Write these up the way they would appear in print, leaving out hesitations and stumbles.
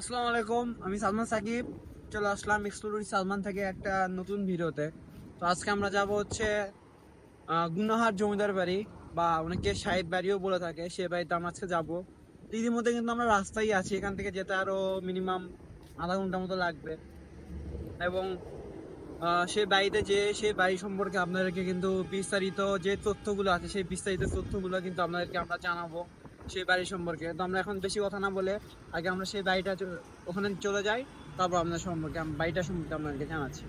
আসসালামু আলাইকুম, আমি সালমান সাকিব চলে আসলাম এক্সপ্লোর সালমান থেকে একটা নতুন ভিডিওতে। তো আজকে আমরা যাব হচ্ছে গুনাহার জমিদার বাড়ি, বা অনেকে সাহেব বাড়িও বলে থাকে, সে বাড়িতে আমরা আজকে যাবো। ইতিমধ্যে কিন্তু আমরা রাস্তায় আছি, এখান থেকে যেতে আরো মিনিমাম আধা ঘন্টা মতো লাগবে। এবং সেই বাড়িতে যে সেই বাড়ি সম্পর্কে আপনাদেরকে কিন্তু বিস্তারিত যে তথ্যগুলো আছে, সেই বিস্তারিত তথ্যগুলো কিন্তু আপনাদেরকে আমরা জানাবো সেই বাড়ি সম্পর্কে। তো আমরা এখন বেশি কথা না বলে আগে আমরা সেই বাড়িটা ওখানে চলে যাই, তারপর আপনার সম্পর্কে বাড়িটা সম্পর্কে আপনাদেরকে জানাচ্ছি।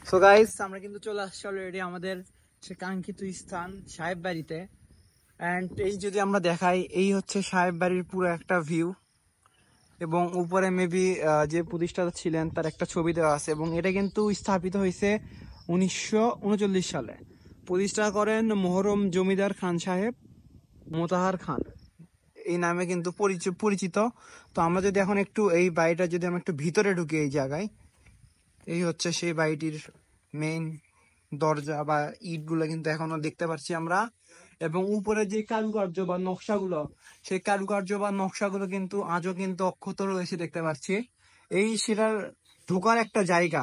সো গাইস, আমরা কিন্তু চলে আসছি অলরেডি আমাদের সে কাঙ্ক্ষিত স্থান সাহেব বাড়িতে। এন্ড এই যদি আমরা দেখাই, এই হচ্ছে সাহেব বাড়ির পুরো একটা ভিউ, এবং উপরে মেবি যে প্রতিষ্ঠাতা ছিলেন তার একটা ছবি দেওয়া আছে। এবং এটা কিন্তু স্থাপিত হয়েছে 1939 সালে। প্রতিষ্ঠা করেন মোহরম জমিদার খান সাহেব মোতাহার খান, এই নামে কিন্তু পরিচিত। তো আমরা যদি এখন একটু এই বাড়িটা যদি আমরা একটু ভিতরে ঢুকি, এই জায়গায় এই হচ্ছে সেই বাড়িটির মেইন দরজা বা ইট গুলো কিন্তু এখনো দেখতে পাচ্ছি আমরা। এবং উপরে যে কারুকার্য বা নকশাগুলো, সেই কারুকার্য বা নকশাগুলো কিন্তু আজও কিন্তু অক্ষত রয়েছে দেখতে পাচ্ছি। এই সেটার ঢোকার একটা জায়গা,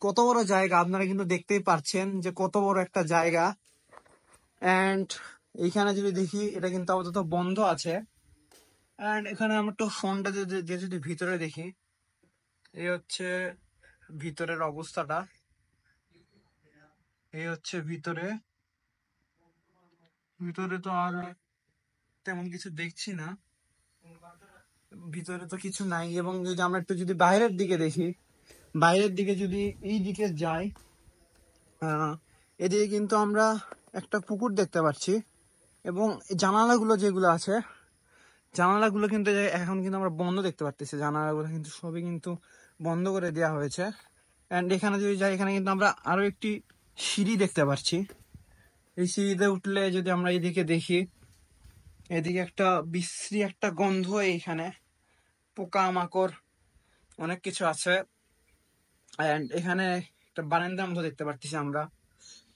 কত বড় জায়গা আপনারা কিন্তু দেখতেই পাচ্ছেন যে কত বড় একটা জায়গা। এন্ড এইখানে যদি দেখি, এটা কিন্তু আপাতত বন্ধ আছে। এন্ড এখানে আমরা একটু ফোনটা যদি ভিতরে দেখি, এই হচ্ছে ভিতরের অবস্থাটা। এই হচ্ছে ভিতরে ভিতরে তো আর তেমন কিছু দেখছি না, ভিতরে তো কিছু নাই। এবং যদি আমরা একটু যদি বাইরের দিকে দেখি, বাইরের দিকে যদি এই দিকে যাই, এদিকে কিন্তু আমরা একটা পুকুর দেখতে পাচ্ছি। এবং জানালাগুলো যেগুলো আছে, জানালাগুলো কিন্তু এখন কিন্তু আমরা বন্ধ দেখতে পাচ্ছি, জানালাগুলো কিন্তু সবই কিন্তু বন্ধ করে দেওয়া হয়েছে। এন্ড এখানে যদি যাই, এখানে কিন্তু আমরা আরো একটি সিঁড়ি দেখতে পাচ্ছি। এই সিঁড়িতে উঠলে যদি আমরা এইদিকে দেখি, এদিকে একটা বিশ্রী একটা গন্ধ, এইখানে পোকা মাকড় অনেক কিছু আছে। এন্ড এখানে একটা বারান্দার মতো দেখতে পাচ্ছি আমরা।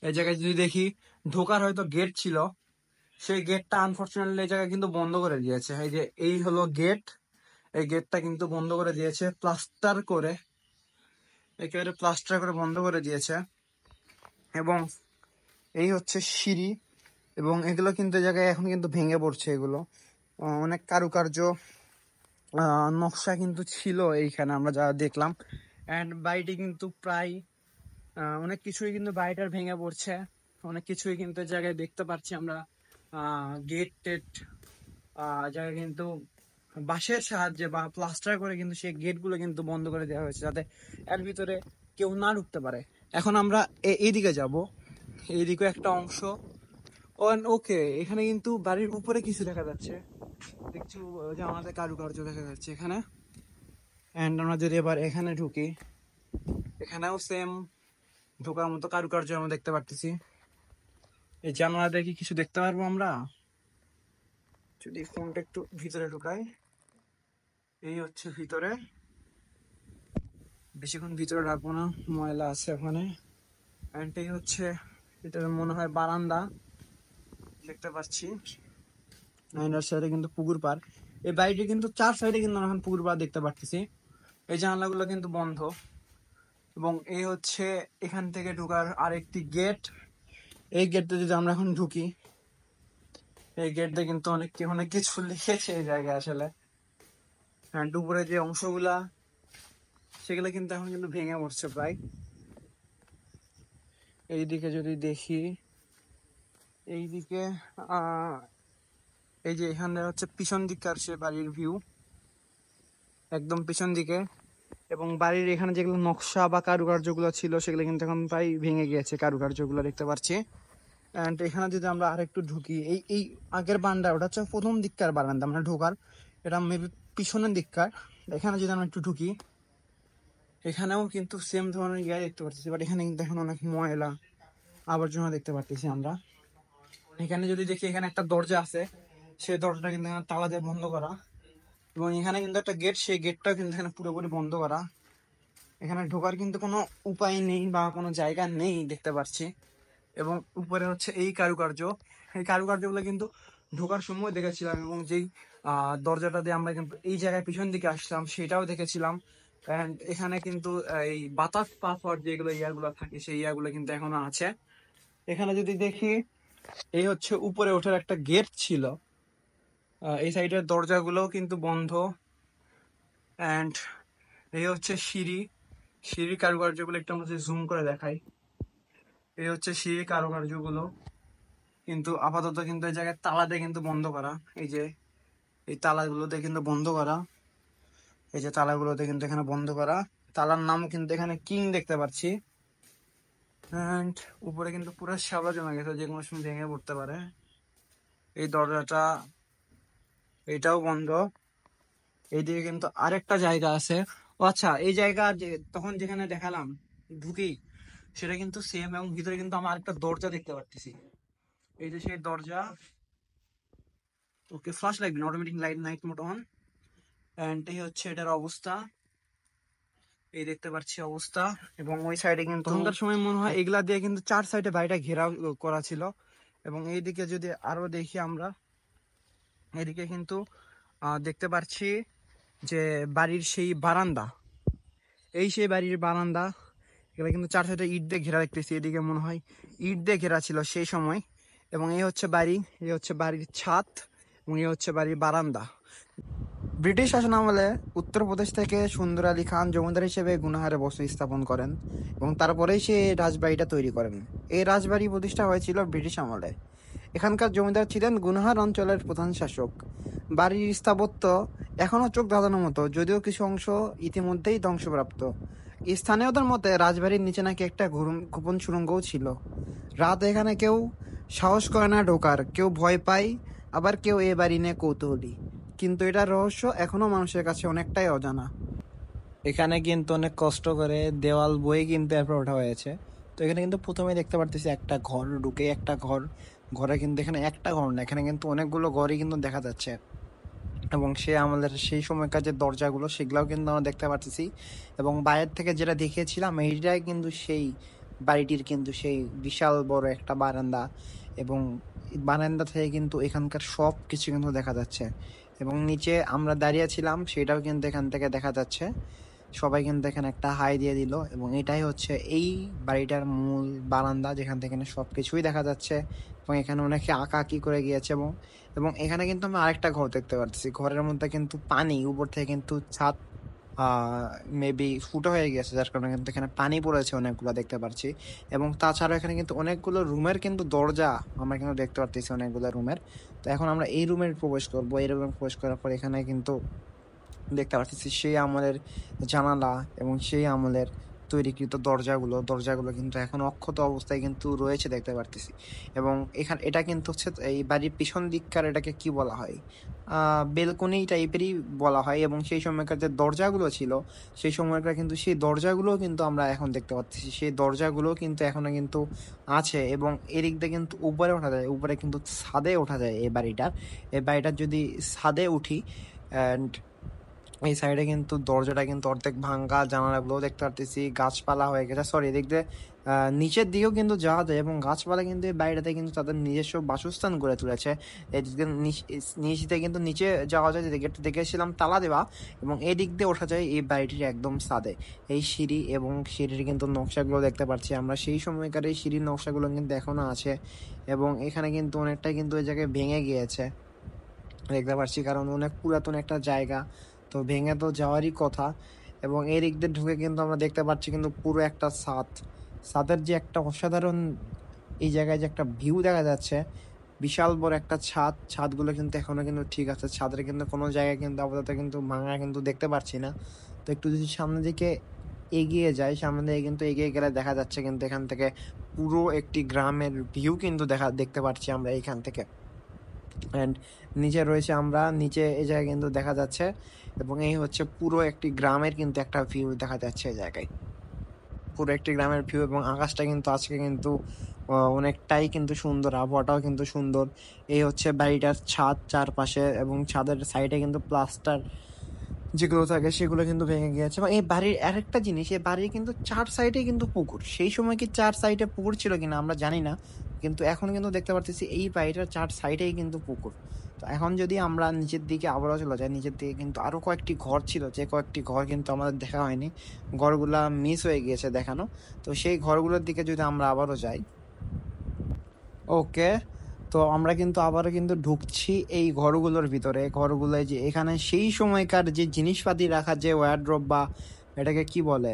এই জায়গায় যদি দেখি, ঢোকার হয়তো গেট ছিল, সেই গেটটা আনফরচুনেটলি এই জায়গায় কিন্তু বন্ধ করে দিয়েছে। এই যে এই হলো গেট, এই গেটটা কিন্তু বন্ধ করে দিয়েছে প্লাস্টার করে, একেবারে প্লাস্টার করে বন্ধ করে দিয়েছে। এবং এই হচ্ছে সিঁড়ি, এবং এগুলো কিন্তু এই জায়গায় এখন কিন্তু ভেঙে পড়ছে। এগুলো অনেক কারুকার্য নকশা কিন্তু ছিল এইখানে আমরা যা দেখলাম। এন্ড বাড়িটি কিন্তু প্রায় অনেক কিছুই কিন্তু বাড়িটার ভেঙে পড়ছে, অনেক কিছুই কিন্তু এই জায়গায় দেখতে পাচ্ছি আমরা। গেট টেট জায়গায় কিন্তু বাঁশের সাহায্যে বা প্লাস্টার করে কিন্তু সেই গেট গুলো কিন্তু বন্ধ করে দেওয়া হয়েছে, যাতে এর ভিতরে কেউ না ঢুকতে পারে। এখন আমরা এইদিকে যাব, এইদিকে একটা অংশ। ওকে, এখানে কিন্তু বাড়ির উপরে কিছু দেখা যাচ্ছে, দেখছি যে আমাদের কারুকার্য দেখা যাচ্ছে এখানে। এন্ড আমরা যদি এবার এখানে ঢুকি, এখানেও সেম ঢোকার মতো কারুকার্য আমরা দেখতে পারতেছি। এই জানালা দেখি কিছু দেখতে পারবো আমরা, যদি ফোনটা একটু ভিতরে ঢুকাই। এই হচ্ছে ভিতরে, বেশিক্ষণ ভিতরে রাখবো না, ময়লা আছে ওখানে। এন্ড এই হচ্ছে, এটা মনে হয় বারান্দা দেখতে পাচ্ছি। সাইডে কিন্তু পুকুর পাড়, এই বাড়িটি কিন্তু চার সাইডে কিন্তু আমরা এখন পুকুর পাড় দেখতে পাচ্ছি। এই জানালাগুলো কিন্তু বন্ধ। এবং এই হচ্ছে এখান থেকে ঢোকার আরেকটি গেট। এই গেটটা যদি আমরা এখন ঢুকি, এই গেটটা কিন্তু অনেক অনেক কিছু লিখেছে এই জায়গায় আসলে। হ্যাঁ, উপরে যে অংশগুলা, সেগুলো কিন্তু এখন কিন্তু ভেঙে পড়ছে প্রায়। এইদিকে যদি দেখি, এইদিকে এই যে এখানে হচ্ছে পিছন দিককার সে বাড়ির ভিউ, একদম পিছন দিকে। এবং বাড়ির এখানে যেগুলো নকশা বা কারুকার্য গুলো ছিল, সেগুলো কিন্তু এখন প্রায় ভেঙে গিয়েছে, কারুকার্য গুলো দেখতে পাচ্ছি। এন্ড এখানে যদি আমরা আরেকটু ঢুকি, এই এই আগের বারান্দা, ওটা হচ্ছে প্রথম দিককার বারান্দা মানে ঢোকার, এটা মেবি পিছনের দিককার। এখানে যদি আমরা একটু ঢুকি, এখানেও কিন্তু সেম ধরনের ইয়ে দেখতে পাচ্ছি, বাট এখানে কিন্তু এখন অনেক ময়লা আবর্জনা দেখতে পাচ্ছি আমরা। এখানে যদি দেখি, এখানে একটা দরজা আছে, সেই দরজাটা কিন্তু এখানে তালা দিয়ে বন্ধ করা। এবং এখানে কিন্তু একটা গেট, সেই গেটটাও কিন্তু এখানে পুরোপুরি বন্ধ করা। এখানে ঢোকার কিন্তু কোনো উপায় নেই বা কোনো জায়গা নেই দেখতে পাচ্ছি। এবং উপরে হচ্ছে এই কারুকার্যগুলো কিন্তু ঢোকার সময় দেখেছিলাম, এবং যেই দরজাটা দিয়ে আমরা কিন্তু এই জায়গায় পিছন দিকে আসলাম সেটাও দেখেছিলাম। অ্যান্ড এখানে কিন্তু এই বাতাস পাস হওয়ার যেগুলো ইয়ারগুলো থাকে সেই ইয়ারগুলো কিন্তু এখনো আছে। এখানে যদি দেখি, এই হচ্ছে উপরে ওঠার একটা গেট ছিল, এই সাইডের দরজাগুলোও কিন্তু বন্ধ। অ্যান্ড এই হচ্ছে সিঁড়ির কারুকার্যগুলো একটু আমাদের জুম করে দেখাই। এই হচ্ছে সিঁড়ির কারুকার্যগুলো, কিন্তু আপাতত কিন্তু এই জায়গায় তালা দিয়ে কিন্তু বন্ধ করা। এই যে এই তালাগুলোতে কিন্তু বন্ধ করা, এই যে তালাগুলোতে কিন্তু এখানে বন্ধ করা। তালার নাম কিন্তু এখানে কিং দেখতে পাচ্ছি। অ্যান্ড উপরে কিন্তু পুরো শ্যাওলা জমে গেছে, যে কোনো সময় ভেঙে পড়তে পারে। এই দরজাটা এটাও বন্ধ। এইদিকে কিন্তু আরেকটা জায়গা আছে। ও আচ্ছা, এই জায়গা যে তখন যেখানে দেখালাম ঢুকেই, সেটা কিন্তু সেম, এবং ভিতরে কিন্তু আমরা আরেকটা দরজা দেখতে পাচ্ছি। এই যে সেই দরজা। Okay, flash light automatic light night mode on. And এই হচ্ছে এটার অবস্থা, এই দেখতে পাচ্ছি অবস্থা। এবং ওই সাইডে কিন্তু তখনকার সময় মনে হয় এগুলা দিয়ে কিন্তু 4 সাইডে বাড়িটা ঘেরাও করা ছিল। এবং এইদিকে যদি আরো দেখি আমরা, এদিকে কিন্তু দেখতে পাচ্ছি যে বাড়ির সেই বারান্দা, এই সেই বাড়ির বারান্দা। এগুলো কিন্তু 4 সাইডে ইট দিয়ে ঘেরা দেখতেছি, এদিকে মনে হয় ইট দিয়ে ঘেরা ছিল সেই সময়। এবং এই হচ্ছে বাড়ি, এই হচ্ছে বাড়ির ছাদ, এবং এই হচ্ছে বাড়ির বারান্দা। ব্রিটিশ শাসন আমলে উত্তরপ্রদেশ থেকে সুন্দর আলী খান জমিদার হিসেবে গুনাহারে বসতি স্থাপন করেন, এবং তারপরেই সে রাজবাড়িটা তৈরি করেন। এই রাজবাড়ি প্রতিষ্ঠা হয়েছিল ব্রিটিশ আমলে। এখানকার জমিদার ছিলেন গুনাহার অঞ্চলের প্রধান শাসক। বাড়ির স্থাপত্য এখনও চোখ ধাঁধানোর মতো, যদিও কিছু অংশ ইতিমধ্যেই ধ্বংসপ্রাপ্ত। স্থানীয়দের মতে রাজবাড়ির নিচে নাকি একটা গোপন সুড়ঙ্গও ছিল। রাত এখানে কেউ সাহস করে না ঢোকার, কেউ ভয় পায়, আবার কেউ এ বাড়ি নিয়ে কৌতূহলী। কিন্তু এটার রহস্য এখনো মানুষের কাছে অনেকটাই অজানা। এখানে কিন্তু অনেক কষ্ট করে দেওয়াল বয়ে কিন্তু এরপর ওঠা হয়েছে। তো এখানে কিন্তু প্রথমে দেখতে পারতেছি একটা ঘর, ঢুকে একটা ঘর। ঘরে কিন্তু এখানে একটা ঘর না, এখানে কিন্তু অনেকগুলো ঘরই কিন্তু দেখা যাচ্ছে। এবং সে আমাদের সেই সময়কার যে দরজাগুলো সেগুলোও কিন্তু আমরা দেখতে পারতেছি। এবং বাইরের থেকে যেটা দেখিয়েছিলাম এইটাই কিন্তু সেই বাড়িটির কিন্তু সেই বিশাল বড় একটা বারান্দা। এবং বারান্দা থেকে কিন্তু এখানকার সব কিছু কিন্তু দেখা যাচ্ছে। এবং নিচে আমরা দাঁড়িয়ে ছিলাম সেটাও কিন্তু এখান থেকে দেখা যাচ্ছে। সবাই কিন্তু এখানে একটা হাই দিয়ে দিল। এবং এটাই হচ্ছে এই বাড়িটার মূল বারান্দা, যেখান থেকে সব কিছুই দেখা যাচ্ছে। এবং এখানে অনেকে আঁকাআঁকি করে গিয়েছে। এবং এবং এখানে কিন্তু আমরা আরেকটা ঘর দেখতে পাচ্ছি, ঘরের মধ্যে কিন্তু পানি উপর থেকে কিন্তু ছাদ মেবি ফুটো হয়ে গেছে, যার কারণে কিন্তু এখানে পানি পড়েছে অনেকগুলো দেখতে পাচ্ছি। এবং তাছাড়াও এখানে কিন্তু অনেকগুলো রুমের কিন্তু দরজা আমরা কিন্তু দেখতে পাচ্ছি, অনেকগুলো রুমের। তো এখন আমরা এই রুমে প্রবেশ করবো। এই রুমে প্রবেশ করার পর এখানে কিন্তু দেখতে পাচ্ছি সেই আমলের জানালা এবং সেই আমলের তৈরিকৃত দরজাগুলো কিন্তু এখন অক্ষত অবস্থায় কিন্তু রয়েছে দেখতে পারতেছি। এবং এটা কিন্তু হচ্ছে এই বাড়ির পিছন দিককার, এটাকে কি বলা হয়, বেলকনি টাইপেরই বলা হয়। এবং সেই সময়কার যে দরজাগুলো ছিল সেই সময়কার কিন্তু সেই দরজাগুলো কিন্তু আমরা এখন দেখতে পাচ্ছি, সেই দরজাগুলো কিন্তু এখনো কিন্তু আছে। এবং এদিক দিয়ে কিন্তু উপরে ওঠা যায়, উপরে কিন্তু ছাদে ওঠা যায় এই বাড়িটার যদি ছাদে উঠি। অ্যান্ড এই সাইডে কিন্তু দরজাটা কিন্তু অর্ধেক ভাঙ্গা, জানালাগুলোও দেখতে পারতেছি গাছপালা হয়ে গেছে। সরি, এদিক দিয়ে নিচের দিকেও কিন্তু যাওয়া যায়, এবং গাছপালা কিন্তু এই বাড়িটাতে কিন্তু তাদের নিজস্ব বাসস্থান গড়ে তুলেছে। এদিক দিয়ে নিচ দিয়ে কিন্তু নিচে যাওয়া যায়, যে গেটটা দেখেছিলাম তালা দেওয়া। এবং এই দিক দিয়ে ওঠা যায় এই বাড়িটির একদম ছাদে। এই সিঁড়ি এবং সিঁড়ির কিন্তু নকশাগুলো দেখতে পাচ্ছি আমরা, সেই সময়কার এই সিঁড়ির নকশাগুলো কিন্তু এখনো আছে। এবং এখানে কিন্তু অনেকটাই কিন্তু ওই জায়গায় ভেঙে গিয়েছে দেখতে পাচ্ছি, কারণ অনেক পুরাতন একটা জায়গা, তো ভেঙে তো যাওয়ারই কথা। এবং এই দিক দিয়ে ঢুকে কিন্তু আমরা দেখতে পাচ্ছি কিন্তু পুরো একটা ছাদের যে একটা অসাধারণ এই জায়গায় যে একটা ভিউ দেখা যাচ্ছে, বিশাল বড় একটা ছাদগুলো কিন্তু এখনো কিন্তু ঠিক আছে। ছাদের কিন্তু কোনো জায়গায় কিন্তু আপাতত কিন্তু ভাঙা কিন্তু দেখতে পাচ্ছি না। তো একটু যদি সামনের দিকে এগিয়ে যায়, সামনে দিকে কিন্তু এগিয়ে গেলে দেখা যাচ্ছে কিন্তু এখান থেকে পুরো একটি গ্রামের ভিউ কিন্তু দেখতে পাচ্ছি আমরা এইখান থেকে। অ্যান্ড নিচে রয়েছে আমরা, নিচে এই জায়গায় কিন্তু দেখা যাচ্ছে। এবং এই হচ্ছে পুরো একটি গ্রামের কিন্তু একটা ভিউ দেখা যাচ্ছে এই জায়গায়, পুরো একটি গ্রামের ভিউ। এবং আকাশটা কিন্তু আজকে কিন্তু অনেকটাই কিন্তু সুন্দর, আবহাওয়াটাও কিন্তু সুন্দর। এই হচ্ছে বাড়িটার ছাদ চারপাশে, এবং ছাদের সাইডে কিন্তু প্লাস্টার যেগুলো থাকে সেগুলো কিন্তু ভেঙে গিয়েছে। এবং এই বাড়ির আরেকটা জিনিস, এই বাড়ির কিন্তু 4 সাইডে কিন্তু পুকুর। সেই সময় কি 4 সাইডে পুকুর ছিল কিনা আমরা জানি না। কিন্তু এখন কিন্তু দেখতে পারতেছি এই বাড়িটার 4 সাইডেই কিন্তু পুকুর। তো এখন যদি আমরা নিচের দিকে আবারও চলে যাই, নিচের দিকে কিন্তু আরো কয়েকটি ঘর ছিল, যে কয়েকটি ঘর কিন্তু আমাদের দেখা হয়নি। ঘরগুলা মিস হয়ে গিয়েছে দেখানো। তো সেই ঘরগুলোর দিকে যদি আমরা আবারও যাই, ওকে, তো আমরা কিন্তু আবারও কিন্তু ঢুকছি এই ঘরগুলোর ভিতরে। ঘরগুলোয় যে এখানে সেই সময়কার যে জিনিসপাতি রাখার যে ওয়ারড্রপ বা এটাকে কি বলে,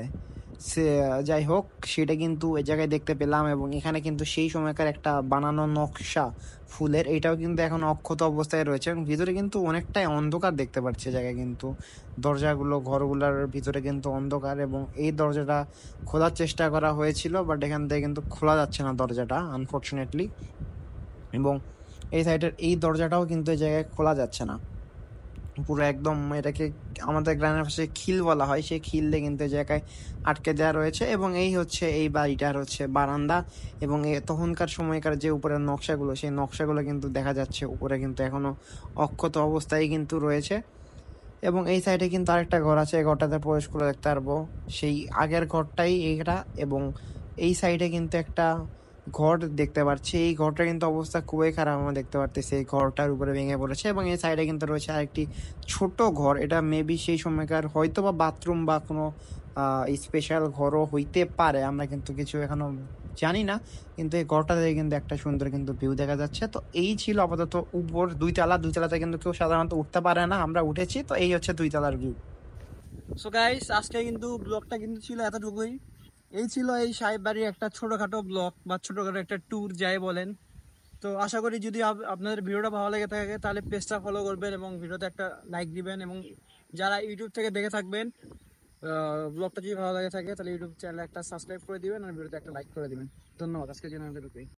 সে যাই হোক, সেটা কিন্তু এই জায়গায় দেখতে পেলাম। এবং এখানে কিন্তু সেই সময়কার একটা বানানো নকশা ফুলের, এটাও কিন্তু এখন অক্ষত অবস্থায় রয়েছে। এবং ভিতরে কিন্তু অনেকটাই অন্ধকার দেখতে পাচ্ছি জায়গায়, কিন্তু দরজাগুলো ঘরগুলোর ভিতরে কিন্তু অন্ধকার। এবং এই দরজাটা খোলার চেষ্টা করা হয়েছিল, বাট এখান থেকে কিন্তু খোলা যাচ্ছে না দরজাটা, আনফর্চুনেটলি। এবং এই সাইডের এই দরজাটাও কিন্তু এই জায়গায় খোলা যাচ্ছে না পুরো একদম। এটাকে আমাদের গ্রামের ভাষায় খিল বলা হয়, সেই খিল দিয়ে কিন্তু এই জায়গায় আটকে দেওয়া রয়েছে। এবং এই হচ্ছে এই বাড়িটার হচ্ছে বারান্দা। এবং তখনকার সময়কার যে উপরের নকশাগুলো, সেই নকশাগুলো কিন্তু দেখা যাচ্ছে উপরে কিন্তু এখনো অক্ষত অবস্থায় কিন্তু রয়েছে। এবং এই সাইডে কিন্তু আরেকটা ঘর আছে, এই ঘরটাতে প্রবেশ করে দেখতে পারবো সেই আগের ঘরটাই এইটা। এবং এই সাইডে কিন্তু একটা ঘর দেখতে পাচ্ছি, এই ঘরটা কিন্তু অবস্থা খুবই খারাপ আমরা দেখতে পারতেছি, এই ঘরটার উপরে ভেঙে পড়েছে। এবং এই সাইডে কিন্তু রয়েছে আরেকটি ছোট ঘর, এটা মেবি সেই সময়কার হয়তো বা বাথরুম বা কোনো স্পেশাল ঘরও হইতে পারে, আমরা কিন্তু কিছু এখনো জানি না। কিন্তু এই ঘরটা থেকে কিন্তু একটা সুন্দর কিন্তু ভিউ দেখা যাচ্ছে। তো এই ছিল আপাতত উপর দুইতলাতে কিন্তু কেউ সাধারণত উঠতে পারে না, আমরা উঠেছি। তো এই হচ্ছে 2 তলার ভিউ। সো গাইস, আজকে কিন্তু ব্লগটা কিন্তু ছিল এতটুকুই। এই ছিল এই সাহেব বাড়ির একটা ছোটখাটো ব্লগ বা ছোটখাটো একটা ট্যুর যাই বলেন। তো আশা করি যদি আপনাদের ভিডিওটা ভালো লেগে থাকে তাহলে পেজটা ফলো করবেন এবং ভিডিওতে একটা লাইক দিবেন। এবং যারা ইউটিউব থেকে দেখে থাকবেন, ব্লগটা যদি ভালো লাগে থাকে তাহলে ইউটিউব চ্যানেলে একটা সাবস্ক্রাইব করে দিবেন আর ভিডিওতে একটা লাইক করে দিবেন। ধন্যবাদ, আজকের জন্য আমাদের